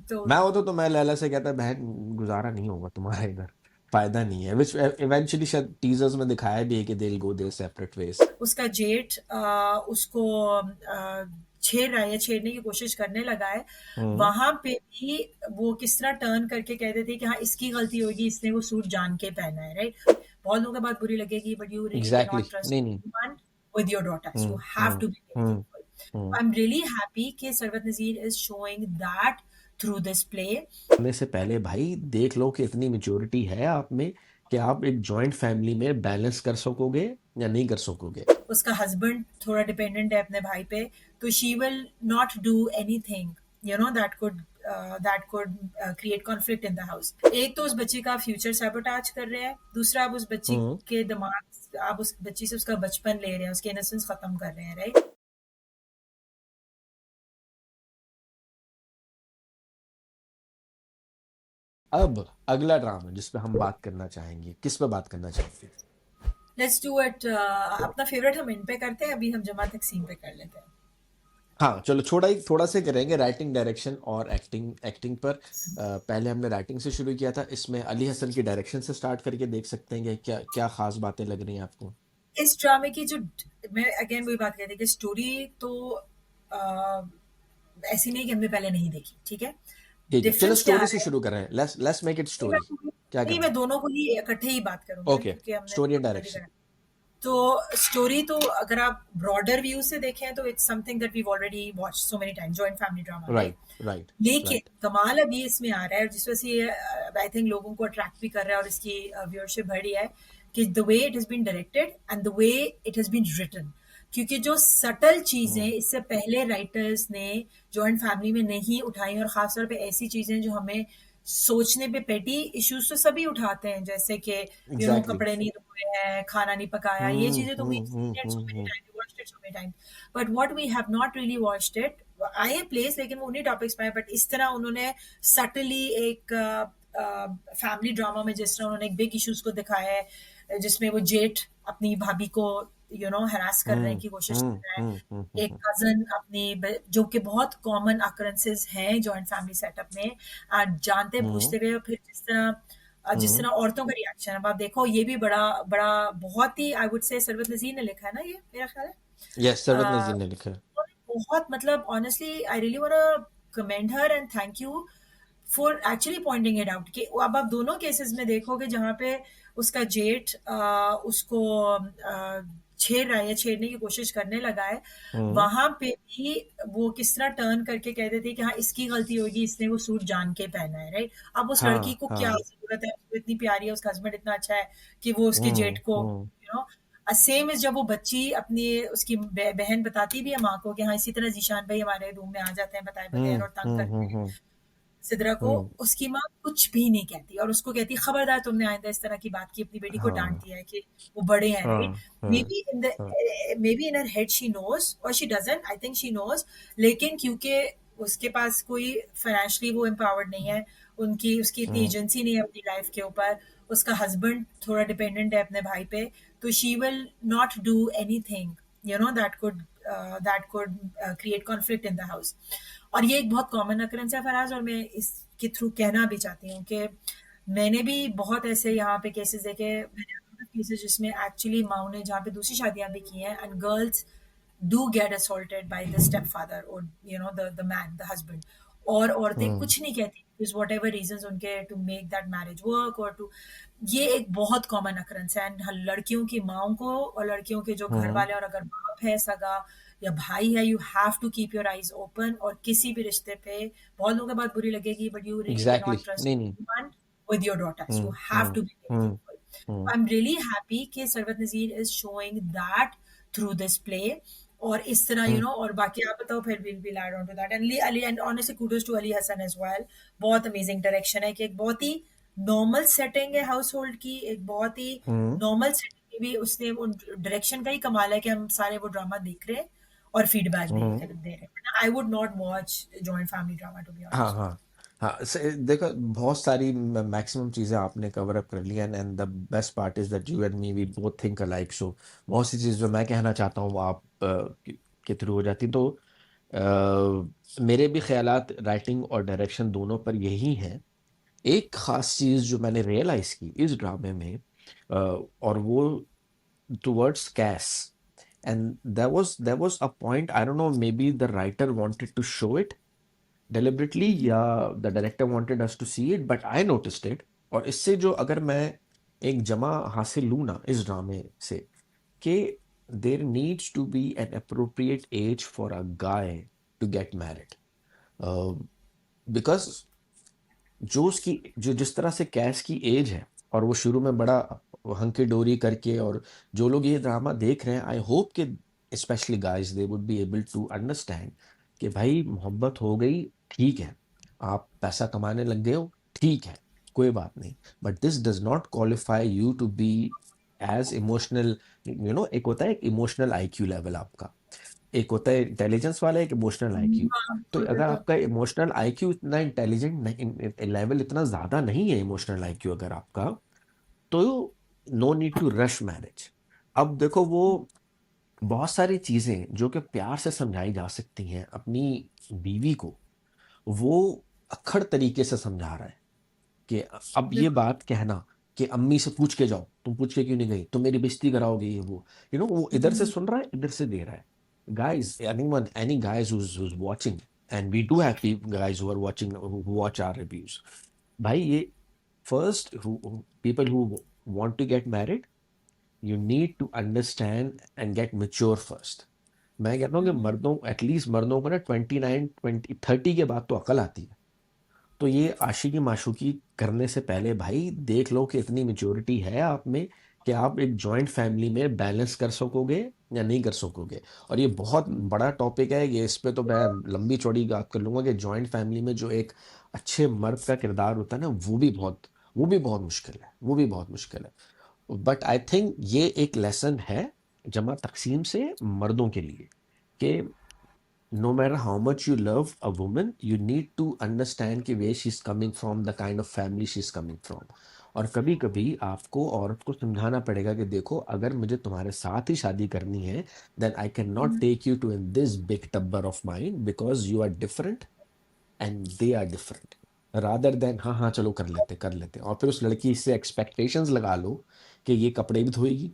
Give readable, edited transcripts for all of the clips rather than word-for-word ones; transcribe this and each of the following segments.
तो मैं होता तो मैं लैला से कहता बहन गुजारा नहीं होगा तुम्हारा इधर, फायदा नहीं है, विच इवेंचुअली शायद टीजर्स में दिखाया भी है कि they will go there separate veg. उसका जेठ उसको छेड़ रहा है या छेड़ने की कोशिश करने लगा है, हम्म। वहां पे भी वो किस तरह टर्न करके कहते थे कि हाँ इसकी गलती होगी, इसने वो सूट जान के पहना है, राइट? बहुत लोगों को बात बुरी लगेगी, but you really can exactly not trust नहीं नहीं। Anyone with your daughters, you hmm have hmm to be very hmm careful. Hmm. I am really happy कि Sarwat Nazeer is showing that through this play. करने से पहले भाई देख लो कि इतनी मेच्योरिटी है आप में कि आप एक जॉइंट फैमिली में बैलेंस कर सकोगे या नहीं कर सकोगे। उसका हस्बैंड थोड़ा डिपेंडेंट है अपने भाई पे, तो she will not do anything you know that could create conflict in the house. एक तो उस बच्चे का फ्यूचर सैबोटाज कर रहे हैं, दूसरा अब उस बच्ची हम्म। के दिमाग, आप उस बच्ची से उसका बचपन ले रहे हैं, उसकी इनोसेंस खत्म कर रहे हैं, राइट? अब अगला ड्रामा जिस पे हम बात करना चाहेंगे, किस पे बात करना चाहेंगे? Let's do it. अपना फेवरेट हम इन पे करते हैं, अभी हम जमा तकसीम पे कर लेते हैं। हाँ चलो, थोड़ा से करेंगे राइटिंग डायरेक्शन और एक्टिंग एक्टिंग पर। पहले हमने राइटिंग से शुरू किया था, इसमें अली हसन की डायरेक्शन से स्टार्ट करके देख सकते हैं कि क्या क्या खास बातें लग रही हैं आपको। इस ड्रामे की जो, मैं अगेन वही बात कहती कि स्टोरी तो uh, ऐसी नहीं कि हमने पहले नहीं देखी, ठीक है? ठीक है, चलो डिफरेंस क्या स्टोरी से है? शुरू कर रहे हैं, लेट्स मेक इट नहीं मैं स्टोरी। क्या नहीं करना मैं है? दोनों को ही इकट्ठे ही बात करूंगी ना, ओके, क्योंकि हमने स्टोरी एंड ऑलरेडी डायरेक्शन। करा। तो स्टोरी तो अगर आप ब्रॉडर व्यू से देखें तो it's something that we already watch so many time, joint family drama, right? Right right लेकिन राइट। कमाल अभी इसमें आ रहा है, और जिस वजह से ये आई थिंक लोगों को अट्रैक्ट भी कर रहा है और इसकी व्यूअरशिप बढ़ रही है, कि the way it has been directed and the way it has been written. क्योंकि जो सटल चीजें हम्म इससे पहले राइटर्स ने जॉइंट फैमिली में नहीं उठाई, और खासतौर पे ऐसी चीजें जो हमें सोचने पे, पेटी इश्यूज तो सभी उठाते हैं, जैसे कि एग्जैक्टली। कपड़े नहीं धोए हैं, खाना नहीं पकाया, ये चीजें तो we seen it so many times, we watched it so many times. But what we have not really watched it, आए प्लेस लेकिन वो उन्हीं टॉपिक्स पे है, बट इस तरह उन्होंने सटली एक फैमिली ड्रामा में जिस तरह उन्होंने एक बिग इश्यूज को दिखाया है, जिसमें वो जेठ अपनी भाभी को हरास करने हम्म की कोशिश हम्म कर रहा है, हम्म हम्म एक हम्म कजन अपनी जो कि बहुत कॉमन अकरेंसेस हैं जॉइंट फैमिली सेटअप में, जानते हम्म बूझते हुए, और फिर जिस हम्म। तरह औरतों का रिएक्शन, अब आप देखो ये भी बड़ा बड़ा बहुत ही, आई वुड से सरवत नजीर ने लिखा है ना ये, मेरा ख्याल है। यस, सरवत अ, नजीर ने लिखा है। बहुत मतलब honestly I really want commend her and thank you for actually Poynting it out, कि अब आप दोनों केसेस में देखोगे जहाँ पे उसका जेठ उसको छेड़ रहा है या छेड़ने की कोशिश करने लगा है, हम्म वहां पे भी वो किस तरह टर्न करके कहते थे कि हाँ इसकी गलती होगी, इसने वो सूट जान के पहना है, राइट? अब उस लड़की हाँ को क्या हाँ। जरूरत है, वो इतनी प्यारी है, उसका हस्बैंड इतना अच्छा है कि वो उसके जेठ को, यू नो सेम इज, जब वो बच्ची अपनी उसकी बहन बताती भी है माँ को कि हाँ इसी तरह जीशान भाई हमारे रूम में आ जाते हैं बताए बगैर और तंग करते हैं हम्म। सिद्रा को, हम्म। उसकी माँ कुछ भी नहीं कहती, और उसको कहती खबरदार तुमने आइंदा इस तरह की बात की, अपनी बेटी को डांट हाँ दिया है कि वो बड़े हैं, राइट? हाँ मे हाँ बी इन द हाँ। Maybe in her head she knows और she doesn't, I think she knows, लेकिन क्योंकि उसके पास कोई फाइनेंशियली वो एम्पावर्ड नहीं है, उनकी उसकी इतनी हम्म एजेंसी नहीं है अपनी लाइफ के ऊपर, उसका हस्बैंड थोड़ा डिपेंडेंट है अपने भाई पे, तो she will not do anything that could create conflict in the house. और ये एक बहुत कॉमन अकरेंस है फराज, और मैं इसके थ्रू कहना भी चाहती हूँ कि मैंने भी बहुत ऐसे यहाँ पे केसेस देखे, मैंने केसेस जिसमें एक्चुअली माँ ने जहाँ पे दूसरी शादियां भी की हैं, and girls do get assaulted by the stepfather or the man, the husband, और औरतें हम्म कुछ नहीं कहती because whatever reasons उनके to make that marriage work or to, ये एक बहुत कॉमन अकरेंस है, एंड लड़कियों की माओ को और लड़कियों के जो घर हम्म। वाले, और अगर बाप है सगा या भाई है, you have to keep your eyes open, और किसी भी रिश्ते पे, बहुत लोगों को बात बुरी लगेगी, but you really can exactly not trust नहीं नहीं। Anyone with your daughters, you hmm have hmm to be very hmm careful. Hmm I'm really happy कि सरवत नजीर is showing that through this play, और इस तरह हम्म और बाकी आप बताओ, फिर we'll add on to that, and Ali and honestly kudos to Ali Hassan as well, बहुत अमेजिंग डायरेक्शन है, कि एक बहुत ही नॉर्मल सेटिंग है हाउस होल्ड की, एक बहुत ही हम्म। नॉर्मल सेटिंग में भी उसने वो डायरेक्शन का ही कमाल है कि हम सारे वो ड्रामा देख रहे हैं और फीडबैक हम्म। दे रहे हैं। I would not watch joint family drama to be हाँ ऑनेस्ट। हाँ हाँ। देखो, बहुत सारी मैक्सिमम चीज़ें आपने कवर अप कर ली, and the best part is that you and me we both think alike, so बहुत सी चीज़ जो मैं कहना चाहता हूँ वो आप के थ्रू हो जाती। तो मेरे भी ख्यालात राइटिंग और डायरेक्शन दोनों पर यही हैं। एक ख़ास चीज़ जो मैंने रियलाइज़ की इस ड्रामे में, और वो टुवर्ड्स कैस, and there was a point, I don't know, maybe the writer wanted to show it deliberately या the director wanted us to see it, but I noticed it. और इससे जो अगर मैं एक जमा हासिल लूँ ना इस ड्रामे से, कि there needs to be an appropriate age for a guy to get married, because जो उसकी जो जिस तरह से कैश की एज है, और वो शुरू में बड़ा हंकी डोरी करके, और जो लोग ये ड्रामा देख रहे हैं, आई होप कि specially guys they would be able to understand कि भाई मोहब्बत हो गई, ठीक है, आप पैसा कमाने लग गए हो, ठीक है, कोई बात नहीं, but this does not qualify you to be as emotional. एक होता है एक इमोशनल आईक्यू लेवल आपका, एक होता है इंटेलिजेंस वाला, एक इमोशनल आईक्यू। हाँ, तो बिल्कुल, अगर बिल्कुल। आपका इमोशनल आईक्यू इतना इंटेलिजेंट नहीं, लेवल इतना ज़्यादा नहीं है इमोशनल आईक्यू अगर आपका, तो no need to rush marriage. अब देखो, वो बहुत सारी चीज़ें जो कि प्यार से समझाई जा सकती हैं अपनी बीवी को, वो अक्खड़ तरीके से समझा रहा है कि अब ये बिल्कुल। बात कहना कि अम्मी से पूछ के जाओ, तुम पूछ के क्यों नहीं गई, तुम मेरी बेइज्जती कराओगे, ये वो, वो इधर से हुँ, सुन रहा है, इधर से दे रहा है। Guys, anyone, any guys who's watching, and we do have guys who are watching, who watch our reviews, भाई ये first, people who want to get married, you need to understand and get mature first। मैं कहता हूँ कि हुँ, मर्दों, at least मर्दों को ना 29, 20, 30 के बाद तो अकल आती है। तो ये आशिकी माशूकी करने से पहले भाई देख लो कि इतनी मेच्योरिटी है आप में कि आप एक जॉइंट फैमिली में बैलेंस कर सकोगे या नहीं कर सकोगे। और ये बहुत बड़ा टॉपिक है, ये इस पे तो मैं लंबी चौड़ी बात कर लूँगा कि जॉइंट फैमिली में जो एक अच्छे मर्द का किरदार होता है ना, वो भी बहुत मुश्किल है, वो भी बहुत मुश्किल है। बट आई थिंक ये एक लेसन है जमा तकसीम से मर्दों के लिए, कि no matter how much you love a woman, you need to understand कि where she's coming from, the kind of family she's coming from। और कभी कभी आपको औरत को समझाना पड़ेगा कि देखो, अगर मुझे तुम्हारे साथ ही शादी करनी है, then I cannot hmm. take you to in this big tubber of mine because you are different and they are different। rather than हाँ हाँ चलो कर लेते, और फिर उस लड़की से एक्सपेक्टेशंस लगा लो कि ये कपड़े भी धोएगी,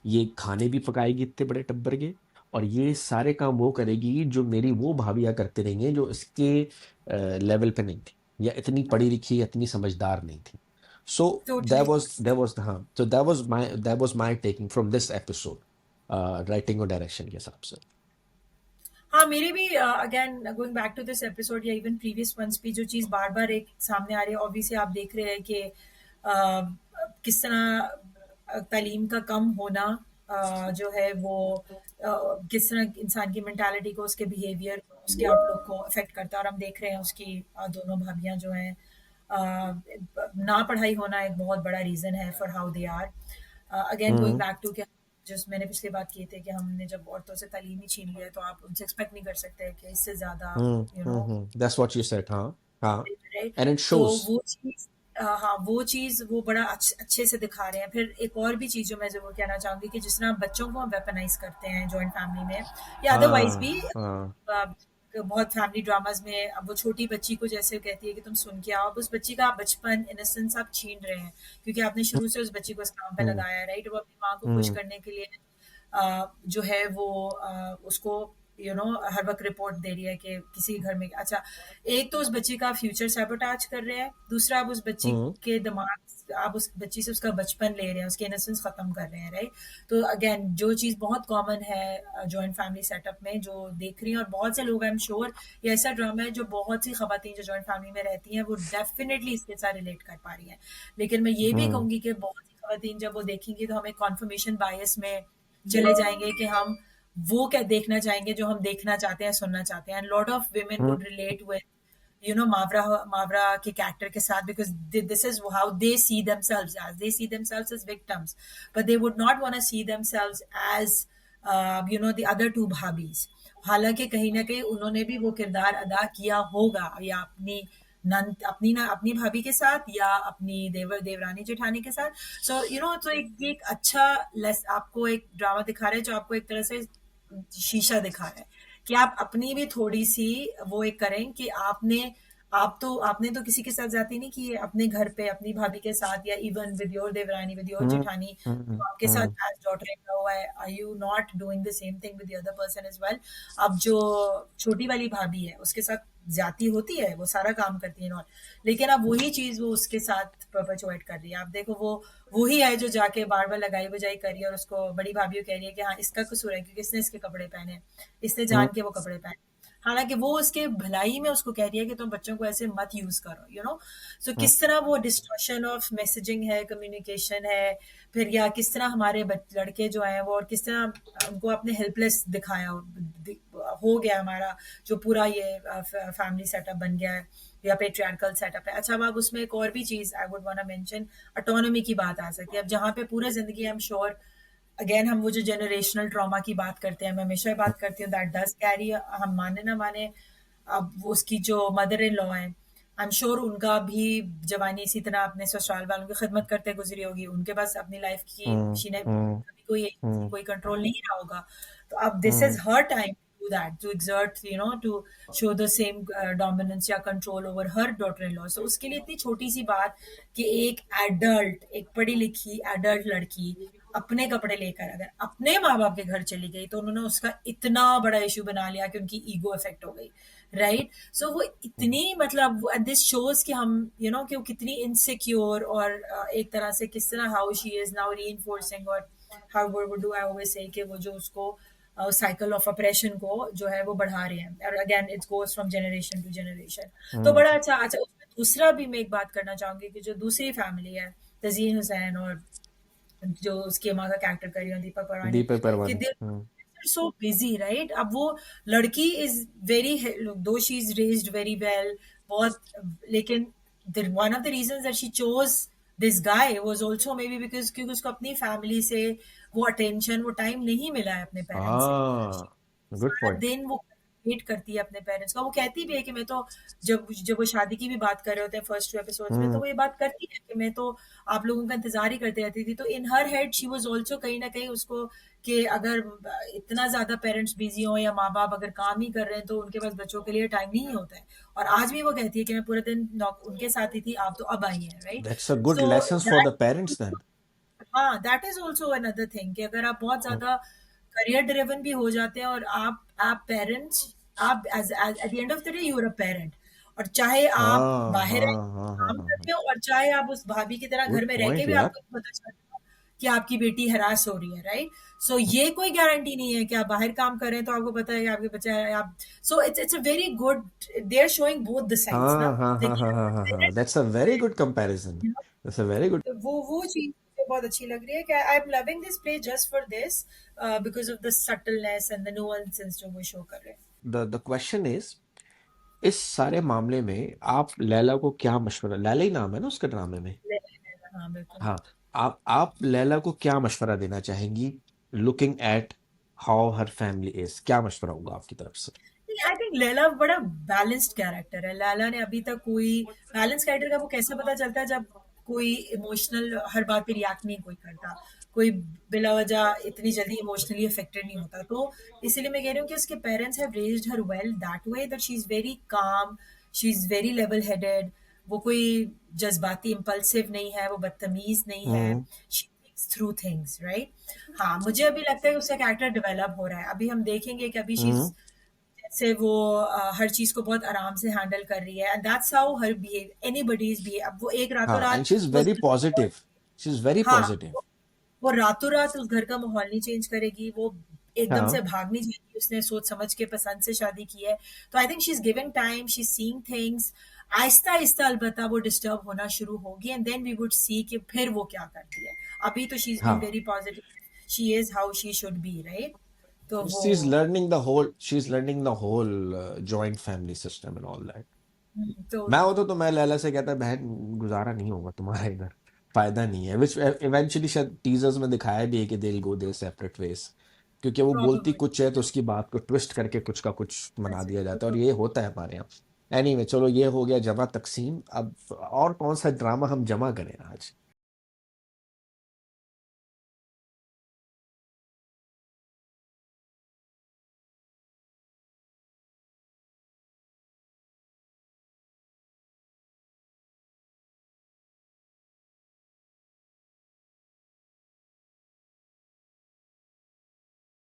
ये खाने भी पकाएगी इतने बड़े टब्बर के, और ये सारे काम वो करेगी जो मेरी वो भाभियाँ करते रही हैं जो इसके लेवल पे नहीं थी, या इतनी पढ़ी लिखी या इतनी समझदार नहीं थी। So totally. दैट वाज हाँ, so that was my taking from this episode, writing और डायरेक्शन के हिसाब से। हाँ, मेरे भी again going back to this episode या इवन प्रीवियस वंस भी जो चीज़ बार-बार एक सामने आ रही है, ऑब्वियसली आप देख रहे हैं कि किस तरह तालीम का कम होना जो है वो किस तरह इंसान की मेंटालिटी को, उसके बिहेवियर को, उसके आउटलुक को अफेक्ट करता है। और हम देख रहे हैं उसकी दोनों भाभियाँ जो हैं ना पढ़ाई होना एक बहुत बड़ा रीज़न है for how they are. Again going hmm back to कि जिस मैंने पिछली बात की थी कि हमने जब औरतों से तालीम ही छीन लिया, तो आप उनसे एक्सपेक्ट नहीं कर सकते कि इससे ज़्यादा you know that's what you said, हाँ हाँ, राइट। एंड इट तो शोज। वो चीज़ हाँ, वो चीज़ वो बड़ा अच्छे से दिखा रहे हैं। फिर एक और भी चीज़ जो मैं ज़रूर कहना चाहूँगी कि जिस तरह बच्चों को हम वेपनाइज़ करते हैं जॉइंट फैमिली में या अदरवाइज़ भी हाँ हाँ। बहुत फैमिली ड्रामास में, अब वो छोटी बच्ची को जैसे कहती है कि तुम सुन के आओ, अब उस बच्ची का आप बचपन, इनोसेंस आप छीन रहे हैं, क्योंकि आपने शुरू से उस बच्ची को इस काम पे हम्म लगाया है, राइट? वो अपनी माँ को खुश हम्म करने के लिए जो है वो उसको हर वक्त रिपोर्ट दे रही है कि किसी घर में अच्छा, एक तो उस बच्ची का फ्यूचर सैबोटाज कर रहे हैं, दूसरा आप उस बच्ची हम्म के दिमाग, आप उस बच्ची से उसका बचपन ले रहे हैं, उसके इनोसेंस खत्म कर रहे हैं, राइट? तो अगेन जो चीज़ बहुत कॉमन है जॉइंट फैमिली सेटअप में जो देख रही हैं, और बहुत से लोग आई एम श्योर ये ऐसा ड्रामा है जो बहुत सी खवातीन जो जॉइंट फैमिली में रहती हैं वो डेफिनेटली इसके साथ रिलेट कर पा रही हैं। लेकिन मैं ये भी हम्म कहूँगी कि बहुत सी खवातीन जब वो देखेंगी तो हमें कॉन्फर्मेशन बायस में चले जाएंगे कि हम वो क्या देखना चाहेंगे जो हम देखना चाहते हैं, सुनना चाहते हैं। Lot of women hmm would relate with Mavra के character के साथ, because this is how they see themselves as. They see themselves as victims, but they would not want to see themselves as the other two bhabis. हालांकि कहीं ना कहीं उन्होंने भी वो किरदार अदा किया होगा, या अपनी भाभी के साथ या अपनी देवरानी जेठानी के साथ। सो तो एक अच्छा लेस आपको एक ड्रामा दिखा रहा है जो आपको एक तरह से शीशा दिखा रहा है कि आप अपनी भी थोड़ी-सी वो एक करें कि आपने तो किसी के साथ ज़्यादती नहीं की है, अपने घर पे अपनी भाभी के साथ या इवन विद योर देवरानी, विद योर हम्म जेठानी, हम्म जो आपके साथ hmm as daughter in law है, are you not doing the same thing with the other person as well? अब जो छोटी वाली भाभी है, उसके साथ ज़्यादती होती है, वो सारा काम करती है और लेकिन अब वही चीज़ वो उसके साथ परपेचुएट कर रही है। आप देखो वो वही है जो जाके बार-बार लगाई-बजाई कर रही है और उसको बड़ी भाभी को कह रही है कि हाँ, इसका कसूर है क्योंकि इसने इसके कपड़े पहने, इसने हम्म जान के वो कपड़े पहने। हालाँकि वो उसके भलाई में उसको कह रही है कि तुम बच्चों को ऐसे मत यूज़ करो, यू नो? सो हम्म किस तरह वो डिस्टॉर्शन ऑफ मैसेजिंग है, कम्युनिकेशन है, फिर या किस तरह हमारे लड़के जो हैं वो और किस तरह उनको आपने हेल्पलेस दिखाया हो गया हमारा जो पूरा ये फैमिली सेटअप बन गया है या पेट्रियार्कल सेटअप है। अच्छा, अब आप उसमें एक और भी चीज़ I would want to mention, autonomy की बात आ सकती है। अब जहाँ पे पूरा ज़िंदगी आई एम श्योर अगेन हम वो जो जनरेशनल ट्रॉमा की बात करते हैं, मैं हमेशा बात करती हूँ दैट डज़ कैरी, हम माने ना माने, अब वो उसकी जो मदर इन लॉ हैं, आई एम श्योर उनका भी जवानी इसी तरह अपने ससुराल वालों की खिदमत करते गुजरी होगी। उनके पास अपनी लाइफ की हम्म शी ने हम्म कभी कोई हम्म कोई कंट्रोल नहीं रहा होगा। तो अब this is hmm her time to do that, to exert, to show the same dominance या control over her daughter in law. So उसके लिए इतनी छोटी सी बात कि एक एडल्ट, एक पढ़ी लिखी एडल्ट लड़की अपने कपड़े लेकर अगर अपने माँ बाप के घर चली गई तो उन्होंने उसका इतना बड़ा इशू बना लिया कि उनकी ईगो अफेक्ट हो गई, राइट? सो वो इतनी मतलब दिस शोज कि हम कि वो कितनी इनसिक्योर और एक तरह से किस तरह हाउ शी इज नाउ री और हाउ वो डू आई ऑलवेज से कि वो जो उसको साइकिल ऑफ अप्रेशन को जो है वो बढ़ा रहे हैं और again it goes from generation to generation. तो हम्म बड़ा अच्छा अच्छा उसमें दूसरा भी मैं एक बात करना चाहूंगी कि जो दूसरी फैमिली है, तजीन हुसैन और जो उसकी माँ का कैरेक्टर कर रही है दीपक परवानी, दीपक कि परमानी। दे सो बिजी, राइट? अब वो लड़की इज वेरी, दो she is raised very well, बहुत, लेकिन one of the reasons that she chose this guy was also may be because क्योंकि उसको अपनी फैमिली से वो अटेंशन, वो टाइम नहीं मिला है अपने पेरेंट्स से। हाँ, गुड सारा पॉइंट। दिन वो वेट करती है अपने पेरेंट्स का। वो कहती भी है कि मैं तो जब जब वो शादी की भी बात कर रहे होते हैं फर्स्ट 2 एपिसोड्स में, तो हम्म वो ये बात करती है कि मैं तो आप लोगों का इंतजार ही करती रहती थी। तो in her head she was also कहीं ना कहीं उसको कि अगर इतना ज्यादा पेरेंट्स बिजी हों या माँ बाप अगर काम ही कर रहे हैं तो उनके पास बच्चों के लिए टाइम नहीं होता है। और आज भी वो कहती है कि मैं पूरे दिन उनके साथ ही थी, आप तो अब आई हैं, right? That's a good so lessons for the parents then. हाँ, that is also another thing कि अगर आप बहुत ज़्यादा करियर ड्रिवन भी हो जाते हैं और आप पेरेंट्स, आप at the end of the day you are a parent, और चाहे आप हाँ बाहर हाँ रह हाँ हाँ काम हाँ हाँ, करते हो और चाहे आप उस भाभी की तरह गुड घर में रह के पॉइंट भी यार। आपको नहीं पता चलता कि आपकी बेटी हरास हो रही है, राइट? सो ये कोई गारंटी नहीं है कि आप बाहर काम कर रहे हैं तो आपको पता है कि आपके बच्चा है आप। So it's a very good, they are showing both the sides ना। हाँ हाँ हाँ हाँ हाँ हाँ हाँ, that's a very good comparison. That's a very good. तो वो चीज मुझे बहुत अच्छी लग रही है कि I am loving this play just for this, because of the subtleness and the nuances जो वो शो कर रहे हैं। द क्वेश्चन इज, इस सारे मामले में आप लैला को क्या मशवरा, लैला ही नाम है ना उसके ड्रामे में? हाँ बिल्कुल। हाँ, आप लैला को क्या मशवरा देना चाहेंगी, looking at how her family is? क्या मशवरा होगा आपकी तरफ से? आई थिंक लैला बड़ा बैलेंस्ड कैरेक्टर है। लैला ने अभी तक कोई बैलेंस कैरेक्टर का वो कैसे पता चलता है जब कोई इमोशनल हर बात पे रिएक्ट नहीं कोई करता, कोई बिला वजह इतनी जल्दी इमोशनली अफेक्टेड नहीं होता। तो इसीलिए मैं कह रही हूँ कि उसके parents have raised her well that way that she is very calm, she is very level headed. वो कोई जज्बाती इम्पल्सिव नहीं है, वो बदतमीज नहीं है, hmm she thinks through things, right? हाँ, मुझे अभी लगता है कि उसका कैरेक्टर डेवलप हो रहा है। अभी हम देखेंगे कि अभी शी हम्म से वो हर चीज को बहुत आराम से हैंडल कर रही है and that's how her behave, anybody's behave. अब वो एक रातों हाँ, एंड रात शी इज वो very positive, she is very हाँ, पॉजिटिव। वो रातों रात उस घर का माहौल नहीं चेंज करेगी, वो एकदम से हाँ भाग नहीं जाएगी, उसने सोच समझ के पसंद से शादी की है। तो I think she is giving time, she is seeing things. आहिस्ता आहिस्ता अलबत्ता वो डिस्टर्ब होना शुरू होगी and then we would see कि फिर वो क्या करती है। अभी तो शी इज बीइंग हाँ, very positive, she is how she should be, right? तो वो she's learning the whole joint family system and all that. तो मैं होता तो मैं लैला से कहता, बहन गुजारा नहीं होगा तुम्हारा इधर, फायदा नहीं है, विच इवेंचुअली शायद टीजर्स में दिखाया भी है कि दे गो देयर सेपरेट वेज, क्योंकि वो बोलती प्रॉब्लम कुछ है तो उसकी बात को ट्विस्ट करके कुछ का कुछ बना दिया जाता है, और ये होता है हमारे यहाँ। एनीवे, चलो ये हो गया जमा तकसीम। अब और कौन सा ड्रामा हम जमा करें आज?